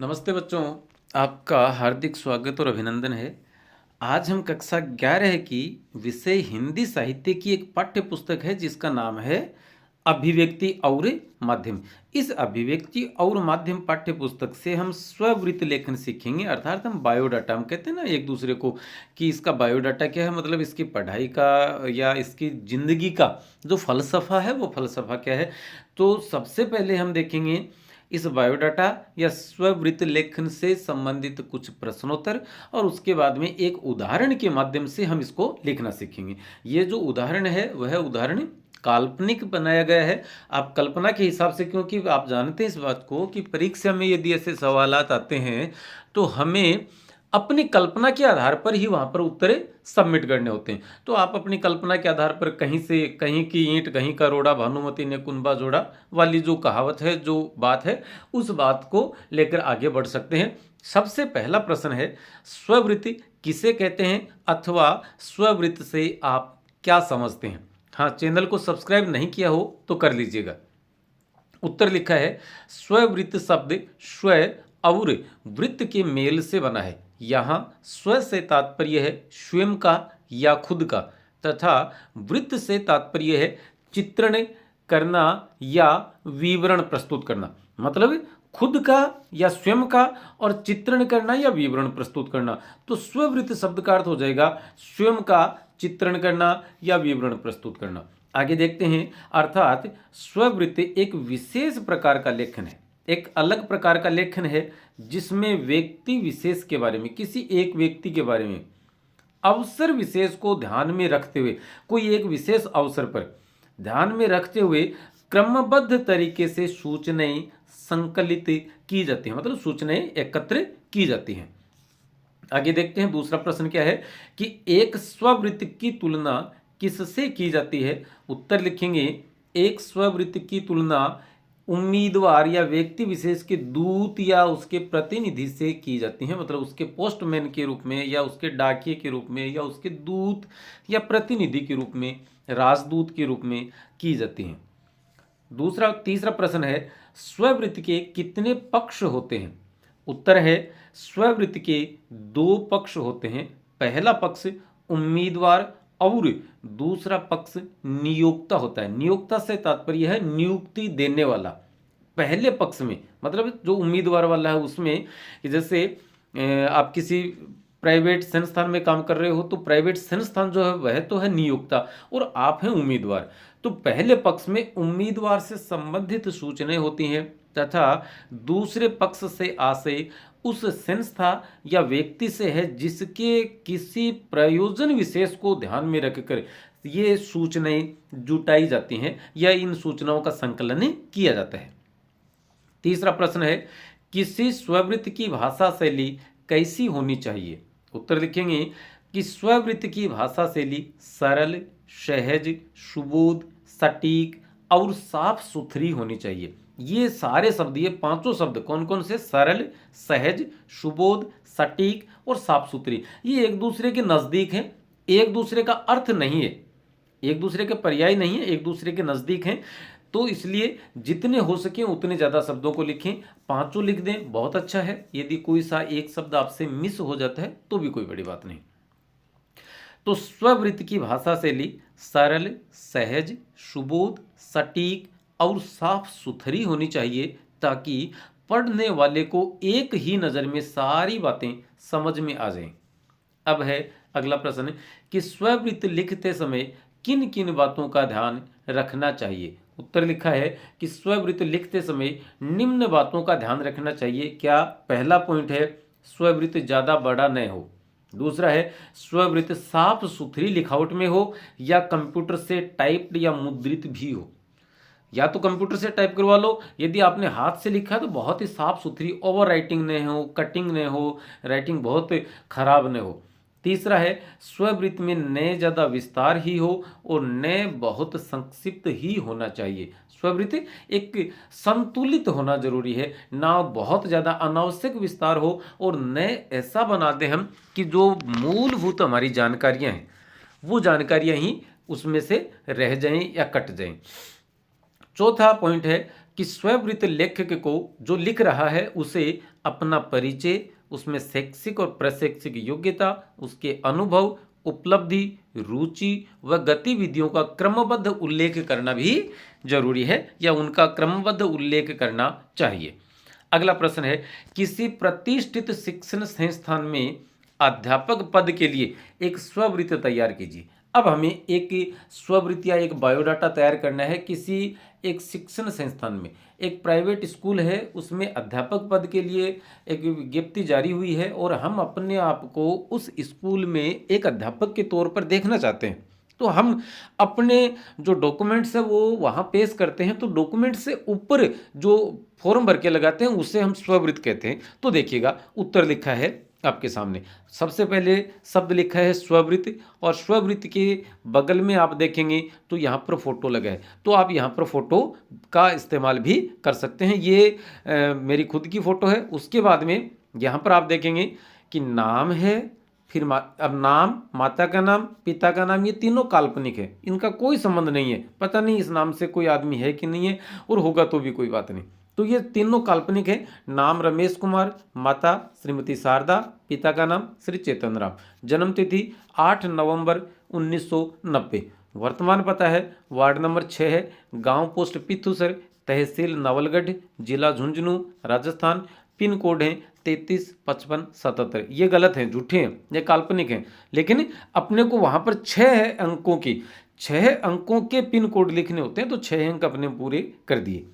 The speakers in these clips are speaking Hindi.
नमस्ते बच्चों, आपका हार्दिक स्वागत और अभिनंदन है। आज हम कक्षा 11 की विषय हिंदी साहित्य की एक पाठ्य पुस्तक है जिसका नाम है अभिव्यक्ति और माध्यम। इस अभिव्यक्ति और माध्यम पाठ्य पुस्तक से हम स्ववृत्त लेखन सीखेंगे, अर्थात हम बायोडाटा, हम कहते हैं ना एक दूसरे को कि इसका बायोडाटा क्या है, मतलब इसकी पढ़ाई का या इसकी ज़िंदगी का जो फलसफा है वो फलसफा क्या है। तो सबसे पहले हम देखेंगे इस बायोडाटा या स्ववृत्त लेखन से संबंधित कुछ प्रश्नोत्तर, और उसके बाद में एक उदाहरण के माध्यम से हम इसको लिखना सीखेंगे। ये जो उदाहरण है वह उदाहरण काल्पनिक बनाया गया है। आप कल्पना के हिसाब से, क्योंकि आप जानते हैं इस बात को कि परीक्षा में यदि ऐसे सवालात आते हैं तो हमें अपनी कल्पना के आधार पर ही वहाँ पर उत्तर सबमिट करने होते हैं। तो आप अपनी कल्पना के आधार पर कहीं से कहीं की ईंट कहीं का रोड़ा, भानुमति ने कुंभा जोड़ा वाली जो कहावत है, जो बात है, उस बात को लेकर आगे बढ़ सकते हैं। सबसे पहला प्रश्न है, स्ववृत्ति किसे कहते हैं अथवा स्ववृत्त से आप क्या समझते हैं। हाँ, चैनल को सब्सक्राइब नहीं किया हो तो कर लीजिएगा। उत्तर लिखा है, स्ववृत्त शब्द स्व और वृत्त के मेल से बना है। यहाँ स्व से तात्पर्य है स्वयं का या खुद का, तथा वृत्त से तात्पर्य है चित्रण करना या विवरण प्रस्तुत करना। मतलब खुद का या स्वयं का, और चित्रण करना या विवरण प्रस्तुत करना। तो स्ववृत्त शब्द का अर्थ हो जाएगा स्वयं का चित्रण करना या विवरण प्रस्तुत करना। आगे देखते हैं, अर्थात स्ववृत्त एक विशेष प्रकार का लेखन है, एक अलग प्रकार का लेखन है जिसमें व्यक्ति विशेष के बारे में, किसी एक व्यक्ति के बारे में अवसर विशेष को ध्यान में रखते हुए, कोई एक विशेष अवसर पर ध्यान में रखते हुए क्रमबद्ध तरीके से सूचनाएं संकलित की जाती हैं, मतलब सूचनाएं एकत्र की जाती हैं। आगे देखते हैं, दूसरा प्रश्न क्या है कि एक स्ववृत्त की तुलना किससे की जाती है। उत्तर लिखेंगे, एक स्ववृत्त की तुलना उम्मीदवार या व्यक्ति विशेष के दूत या उसके प्रतिनिधि से की जाती है, मतलब उसके पोस्टमैन के रूप में या उसके डाकिये के रूप में या उसके दूत या प्रतिनिधि के रूप में, राजदूत के रूप में की जाती हैं। तीसरा प्रश्न है, स्ववृत्त के कितने पक्ष होते हैं। उत्तर है, स्ववृत्त के 2 पक्ष होते हैं। पहला पक्ष उम्मीदवार और दूसरा पक्ष नियोक्ता होता है। नियोक्ता से तात्पर्य है नियुक्ति देने वाला। पहले पक्ष में मतलब जो उम्मीदवार वाला है उसमें, जैसे आप किसी प्राइवेट संस्थान में काम कर रहे हो तो प्राइवेट संस्थान जो है वह तो है नियोक्ता और आप हैं उम्मीदवार। तो पहले पक्ष में उम्मीदवार से संबंधित सूचनाएं होती हैं तथा दूसरे पक्ष से आशय उस संस्था या व्यक्ति से है जिसके किसी प्रयोजन विशेष को ध्यान में रखकर ये सूचनाएं जुटाई जाती हैं या इन सूचनाओं का संकलन किया जाता है। तीसरा प्रश्न है, किसी स्ववृत्त की भाषा शैली कैसी होनी चाहिए। उत्तर लिखेंगे कि स्ववृत्त की भाषा शैली सरल, सहज, सुबोध, सटीक और साफ सुथरी होनी चाहिए। ये सारे शब्द, ये 5 शब्द कौन कौन से, सरल, सहज, सुबोध, सटीक और साफ सुथरी, ये एक दूसरे के नज़दीक हैं, एक दूसरे का अर्थ नहीं है, एक दूसरे के पर्याय नहीं है, एक दूसरे के नज़दीक हैं। तो इसलिए जितने हो सके उतने ज़्यादा शब्दों को लिखें। 5 लिख दें, बहुत अच्छा है। यदि कोई सा एक शब्द आपसे मिस हो जाता है तो भी कोई बड़ी बात नहीं। तो स्ववृत्त की भाषा शैली सरल, सहज, सुबोध, सटीक और साफ सुथरी होनी चाहिए ताकि पढ़ने वाले को एक ही नज़र में सारी बातें समझ में आ जाएं। अब है अगला प्रश्न कि स्ववृत्त लिखते समय किन किन बातों का ध्यान रखना चाहिए। उत्तर लिखा है कि स्ववृत्त लिखते समय निम्न बातों का ध्यान रखना चाहिए। क्या? पहला पॉइंट है स्ववृत्त ज़्यादा बड़ा न हो। दूसरा है स्ववृत्त साफ सुथरी लिखावट में हो या कंप्यूटर से टाइप्ड या मुद्रित भी हो। या तो कंप्यूटर से टाइप करवा लो, यदि आपने हाथ से लिखा तो बहुत ही साफ सुथरी, ओवर राइटिंग न हो, कटिंग न हो, राइटिंग बहुत खराब न हो। तीसरा है स्ववृत्त में न ज़्यादा विस्तार ही हो और न बहुत संक्षिप्त ही होना चाहिए। स्ववृत्त एक संतुलित होना जरूरी है, ना बहुत ज़्यादा अनावश्यक विस्तार हो और न ऐसा बना दें हम कि जो मूलभूत हमारी जानकारियाँ हैं वो जानकारियाँ ही उसमें से रह जाएं या कट जाएं। चौथा पॉइंट है कि स्ववृत्त लेखक को जो लिख रहा है उसे अपना परिचय, उसमें शैक्षिक और प्रशैक्षिक योग्यता, उसके अनुभव, उपलब्धि, रुचि व गतिविधियों का क्रमबद्ध उल्लेख करना भी जरूरी है या उनका क्रमबद्ध उल्लेख करना चाहिए। अगला प्रश्न है, किसी प्रतिष्ठित शिक्षण संस्थान में अध्यापक पद के लिए एक स्ववृत्त तैयार कीजिए। अब हमें एक स्ववृत्त या एक बायोडाटा तैयार करना है किसी एक शिक्षण संस्थान में। एक प्राइवेट स्कूल है, उसमें अध्यापक पद के लिए एक विज्ञप्ति जारी हुई है और हम अपने आप को उस स्कूल में एक अध्यापक के तौर पर देखना चाहते हैं। तो हम अपने जो डॉक्यूमेंट्स है वो वहाँ पेश करते हैं। तो डॉक्यूमेंट से ऊपर जो फॉर्म भर के लगाते हैं उसे हम स्ववृत्त कहते हैं। तो देखिएगा उत्तर लिखा है आपके सामने। सबसे पहले शब्द लिखा है स्ववृत्त और स्ववृत्त के बगल में आप देखेंगे तो यहाँ पर फोटो लगा है। तो आप यहाँ पर फोटो का इस्तेमाल भी कर सकते हैं। ये मेरी खुद की फोटो है। उसके बाद में यहाँ पर आप देखेंगे कि नाम है, फिर अब नाम, माता का नाम, पिता का नाम, ये तीनों काल्पनिक है, इनका कोई संबंध नहीं है। पता नहीं इस नाम से कोई आदमी है कि नहीं है, और होगा तो भी कोई बात नहीं। तो ये तीनों काल्पनिक है। नाम रमेश कुमार, माता श्रीमती शारदा, पिता का नाम श्री चेतन राम, जन्म तिथि 8 नवंबर 1990, वर्तमान पता है वार्ड नंबर 6 है, गांव पोस्ट पिथुसर, तहसील नवलगढ़, जिला झुंझुनू, राजस्थान, पिन कोड है 335577। ये गलत हैं, झूठे हैं, ये काल्पनिक हैं। लेकिन अपने को वहां पर 6 अंकों की 6 अंकों के पिन कोड लिखने होते हैं, तो 6 अंक अपने पूरे कर दिए।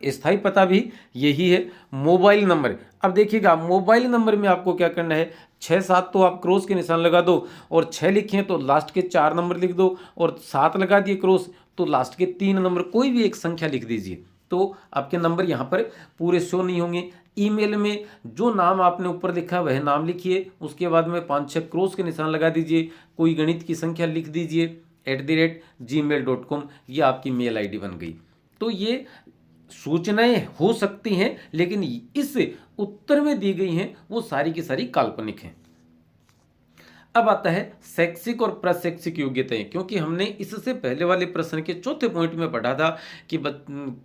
स्थायी पता भी यही है। मोबाइल नंबर, अब देखिएगा मोबाइल नंबर में आपको क्या करना है, 6-7 तो आप क्रॉस के निशान लगा दो, और 6 लिखे तो लास्ट के 4 नंबर लिख दो, और 7 लगा दिए क्रॉस तो लास्ट के 3 नंबर, कोई भी एक संख्या लिख दीजिए। तो आपके नंबर यहाँ पर पूरे शो नहीं होंगे। ईमेल में जो नाम आपने ऊपर लिखा वह नाम लिखिए, उसके बाद में 5-6 क्रॉस के निशान लगा दीजिए, कोई गणित की संख्या लिख दीजिए @gmail.com, ये आपकी मेल आईडी बन गई। तो ये सूचनाएं हो सकती हैं, लेकिन इस उत्तर में दी गई हैं वो सारी की सारी काल्पनिक हैं। अब आता है शैक्षिक और प्रशैक्षिक योग्यताएं, क्योंकि हमने इससे पहले वाले प्रश्न के चौथे पॉइंट में पढ़ा था कि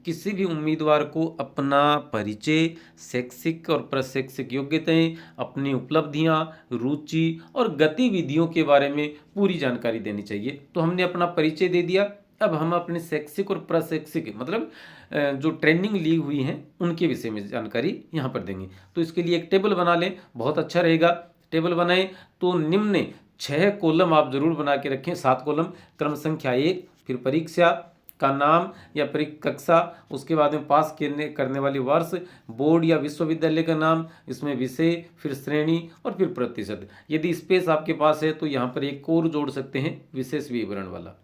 किसी भी उम्मीदवार को अपना परिचय, शैक्षिक और प्रशैक्षिक योग्यताएं, अपनी उपलब्धियां, रुचि और गतिविधियों के बारे में पूरी जानकारी देनी चाहिए। तो हमने अपना परिचय दे दिया। अब हम अपने शैक्षिक और प्रशैक्षिक मतलब जो ट्रेनिंग ली हुई हैं उनके विषय में जानकारी यहाँ पर देंगे। तो इसके लिए एक टेबल बना लें, बहुत अच्छा रहेगा। टेबल बनाएं तो निम्न 6 कॉलम आप जरूर बना के रखें, 7 कॉलम। क्रम संख्या 1, फिर परीक्षा का नाम या कक्षा, उसके बाद में पास करने वाली वर्ष, बोर्ड या विश्वविद्यालय का नाम, इसमें विषय, फिर श्रेणी और फिर प्रतिशत। यदि स्पेस आपके पास है तो यहाँ पर एक और जोड़ सकते हैं, विशेष विवरण वाला।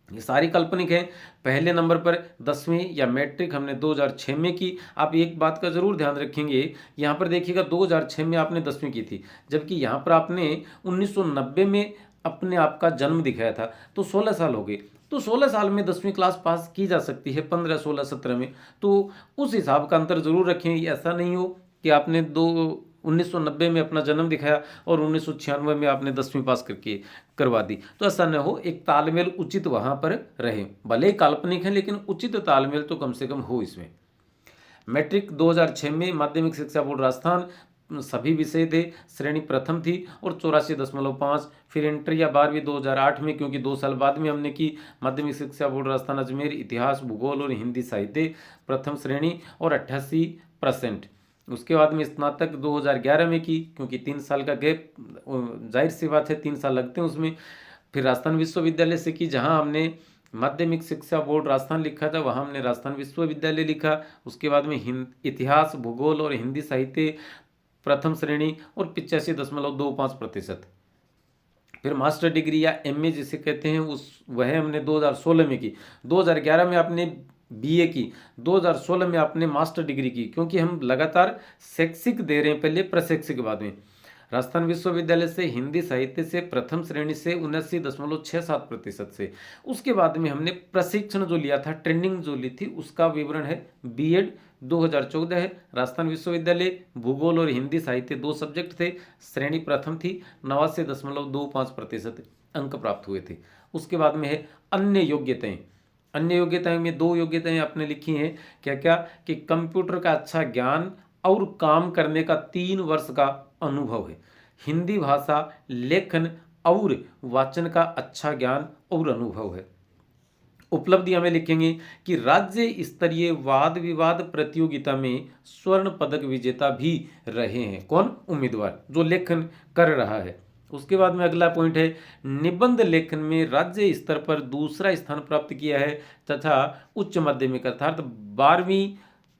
ये सारी काल्पनिक है। पहले नंबर पर 10वीं या मैट्रिक हमने 2006 में की। आप एक बात का जरूर ध्यान रखेंगे, यहाँ पर देखिएगा 2006 में आपने 10वीं की थी, जबकि यहाँ पर आपने 1990 में अपने आप का जन्म दिखाया था, तो 16 साल हो गए। तो 16 साल में 10वीं क्लास पास की जा सकती है, 15, 16, 17 में। तो उस हिसाब का अंतर जरूर रखें। ऐसा नहीं हो कि आपने 1990 में अपना जन्म दिखाया और 1996 में आपने 10वीं पास करवा दी, तो ऐसा न हो। एक तालमेल उचित वहां पर रहे, भले काल्पनिक है लेकिन उचित तालमेल तो कम से कम हो इसमें। मैट्रिक 2006 में माध्यमिक शिक्षा बोर्ड राजस्थान, सभी विषय थे, श्रेणी प्रथम थी और 84.5। फिर इंटर या 12वीं 2008 में, क्योंकि 2 साल बाद में हमने की, माध्यमिक शिक्षा बोर्ड राजस्थान अजमेर, इतिहास, भूगोल और हिंदी साहित्य प्रथम श्रेणी और 88%। उसके बाद में स्नातक 2011 में की, क्योंकि 3 साल का गैप, जाहिर सी बात है 3 साल लगते हैं उसमें। फिर राजस्थान विश्वविद्यालय से की, जहां हमने माध्यमिक शिक्षा बोर्ड राजस्थान लिखा था, वहां हमने राजस्थान विश्वविद्यालय लिखा। उसके बाद में इतिहास, भूगोल और हिंदी साहित्य प्रथम श्रेणी और 85.25%। फिर मास्टर डिग्री या MA जिसे कहते हैं वह हमने 2016 में की। 2011 में आपने BA की, 2016 में आपने मास्टर डिग्री की, क्योंकि हम लगातार शैक्षिक दे रहे हैं, पहले प्रशैक्षिक बाद में। राजस्थान विश्वविद्यालय से हिंदी साहित्य से प्रथम श्रेणी से 79.67% से। उसके बाद में हमने प्रशिक्षण जो लिया था, ट्रेनिंग जो ली थी, उसका विवरण है B.Ed 2014 है। राजस्थान विश्वविद्यालय, भूगोल और हिंदी साहित्य 2 सब्जेक्ट थे, श्रेणी प्रथम थी, 89.25% अंक प्राप्त हुए थे। उसके बाद में है अन्य योग्यताएं। अन्य योग्यताएं में 2 योग्यताएं आपने लिखी हैं, क्या क्या, कि कंप्यूटर का अच्छा ज्ञान और काम करने का 3 वर्ष का अनुभव है। हिंदी भाषा, लेखन और वाचन का अच्छा ज्ञान और अनुभव है। उपलब्धियां में लिखेंगे कि राज्य स्तरीय वाद विवाद प्रतियोगिता में स्वर्ण पदक विजेता भी रहे हैं। कौन? उम्मीदवार जो लेखन कर रहा है। उसके बाद में अगला पॉइंट है, निबंध लेखन में राज्य स्तर पर दूसरा स्थान प्राप्त किया है तथा उच्च माध्यमिक अर्थात 12वीं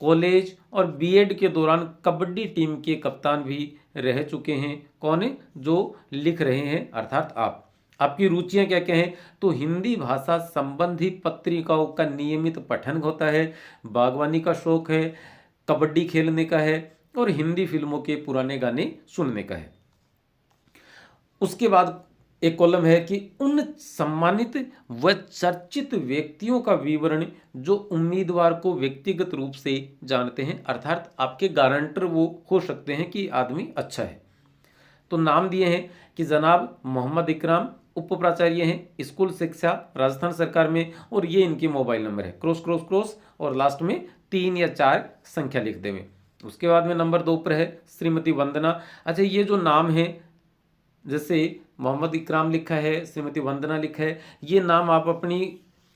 कॉलेज और बीएड के दौरान कबड्डी टीम के कप्तान भी रह चुके हैं। कौन है? जो लिख रहे हैं अर्थात आप। आपकी रुचियां क्या क्या हैं? तो हिंदी भाषा संबंधी पत्रिकाओं का नियमित पठन होता है, बागवानी का शौक है, कबड्डी खेलने का है और हिंदी फिल्मों के पुराने गाने सुनने का है। उसके बाद एक कॉलम है कि उन सम्मानित व चर्चित व्यक्तियों का विवरण जो उम्मीदवार को व्यक्तिगत रूप से जानते हैं, अर्थात आपके गारंटर वो हो सकते हैं कि आदमी अच्छा है। तो नाम दिए हैं कि जनाब मोहम्मद इकराम, उप प्राचार्य हैं, स्कूल शिक्षा राजस्थान सरकार में, और ये इनकी मोबाइल नंबर है, क्रॉस क्रॉस क्रॉस, और लास्ट में 3 या 4 संख्या लिख देवे। उसके बाद में नंबर 2 पर है श्रीमती वंदना। अच्छा, ये जो नाम है, जैसे मोहम्मद इकराम लिखा है, श्रीमती वंदना लिखा है, ये नाम आप अपनी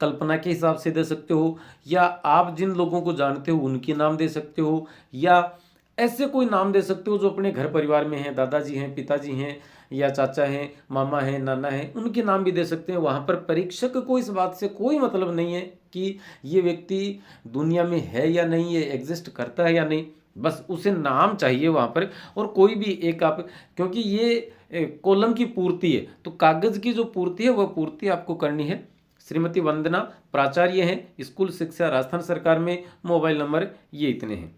कल्पना के हिसाब से दे सकते हो, या आप जिन लोगों को जानते हो उनके नाम दे सकते हो, या ऐसे कोई नाम दे सकते हो जो अपने घर परिवार में हैं, दादाजी हैं, पिताजी हैं, या चाचा हैं, मामा हैं, नाना हैं, उनके नाम भी दे सकते हैं। वहाँ पर परीक्षक को इस बात से कोई मतलब नहीं है कि ये व्यक्ति दुनिया में है या नहीं, ये एग्जिस्ट करता है या नहीं, बस उसे नाम चाहिए वहाँ पर। और कोई भी एक आप, क्योंकि ये कॉलम की पूर्ति है, तो कागज़ की जो पूर्ति है वह पूर्ति आपको करनी है। श्रीमती वंदना प्राचार्य हैं, स्कूल शिक्षा राजस्थान सरकार में, मोबाइल नंबर ये इतने हैं।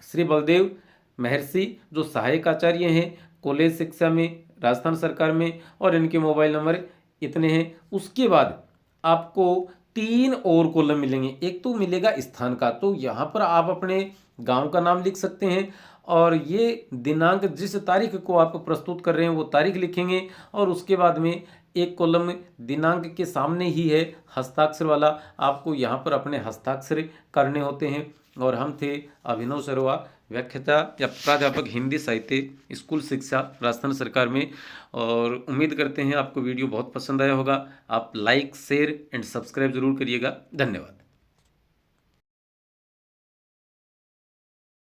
श्री बलदेव महर्षि जो सहायक आचार्य हैं, कॉलेज शिक्षा में राजस्थान सरकार में, और इनके मोबाइल नंबर इतने हैं। उसके बाद आपको 3 और कॉलम मिलेंगे। एक तो मिलेगा स्थान का, तो यहाँ पर आप अपने गांव का नाम लिख सकते हैं, और ये दिनांक जिस तारीख को आप प्रस्तुत कर रहे हैं वो तारीख लिखेंगे, और उसके बाद में एक कॉलम दिनांक के सामने ही है हस्ताक्षर वाला, आपको यहाँ पर अपने हस्ताक्षर करने होते हैं। और हम थे अभिनव सरवा, व्याख्याता या प्राध्यापक हिंदी साहित्य, स्कूल शिक्षा राजस्थान सरकार में। और उम्मीद करते हैं आपको वीडियो बहुत पसंद आया होगा। आप लाइक, शेयर एंड सब्सक्राइब जरूर करिएगा। धन्यवाद।